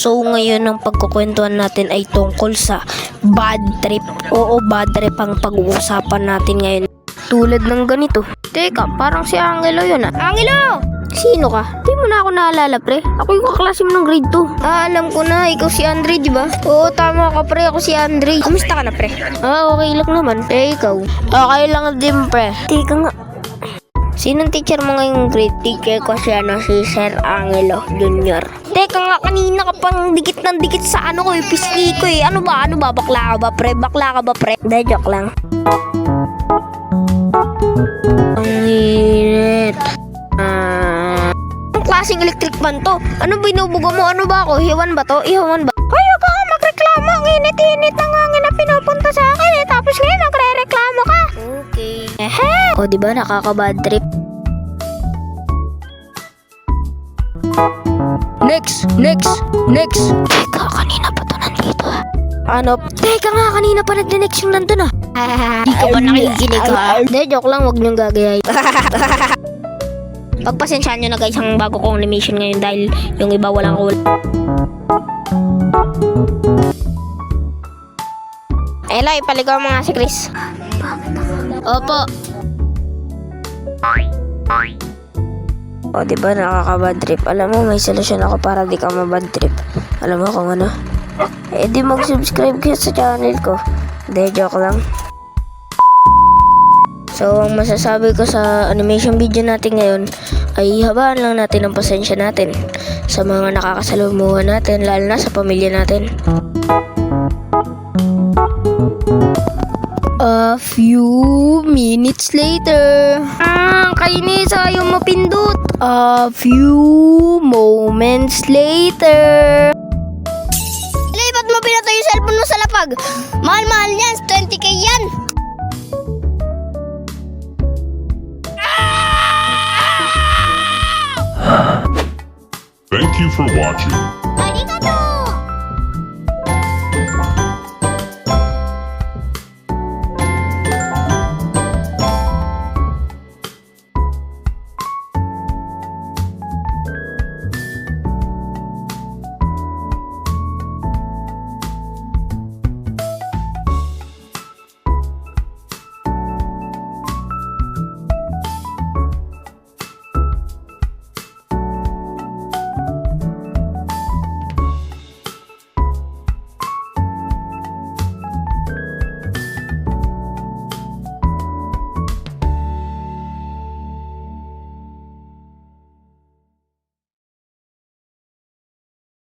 So ngayon ang pagkukwentuhan natin ay tungkol sa bad trip. Oo, bad trip ang pag-uusapan natin ngayon. Tulad ng ganito. Teka, parang si Angelo yun ah. Angelo! Sino ka? Di mo na ako naalala, pre. Ako yung kaklase mo ng grade 2. Alam ko na, ikaw si Andre, di ba? Oo, tama ka, pre. Ako si Andre. Kamusta ka na, pre? Okay lang naman. Ikaw? Okay lang din, pre. Teka nga. Sinong teacher mo ngayong grade? Teacher ko siya, si Sir Angelo Jr. Teka nga, kanina ka pang dikit ng dikit sa ano ko, pisngi ko eh. Ano ba? Bakla ka ba, pre? Bakla ka ba, pre? Hindi, joke lang. Ang init. Anong klaseng electric fan to? Ano binubuga mo? Ano ba ako? Ihawan ba to? Ihawan ba? Hoy, wag ka nga magreklamo. Ang init-init ng hangin na pinupunta sa akin eh. Tapos ngayon nagre-reklamo ka. Okay. O, diba nakaka-bad trip? Next. Teka, kanina pa to nandito ah. Ano? Teka nga, kanina pa nag-next yung nandun ah. Di ka ba nakikinig ha? Hindi, joke lang, huwag niyong gagayay. Pagpasensyaan nyo na guys ang bago kong animation ngayon dahil yung iba walang cool. Eloy, paligaw mo nga si Chris. Opo. O, diba nakaka-bad trip? Alam mo, may solusyon ako para di ka ma-bad trip. Alam mo kung ano? Eh, di mag-subscribe ka sa channel ko. Hindi, joke lang. So, ang masasabi ko sa animation video natin ngayon ay habaan lang natin ang pasensya natin sa mga nakakasalumuhan natin, lalo na sa pamilya natin. A few minutes later. Kainis, ayaw mapindot. A few moments later. Ba't mo pinatay yung cellphone mo sa lapag? Mahal-mahal yan, 20k yan. Thank you for watching.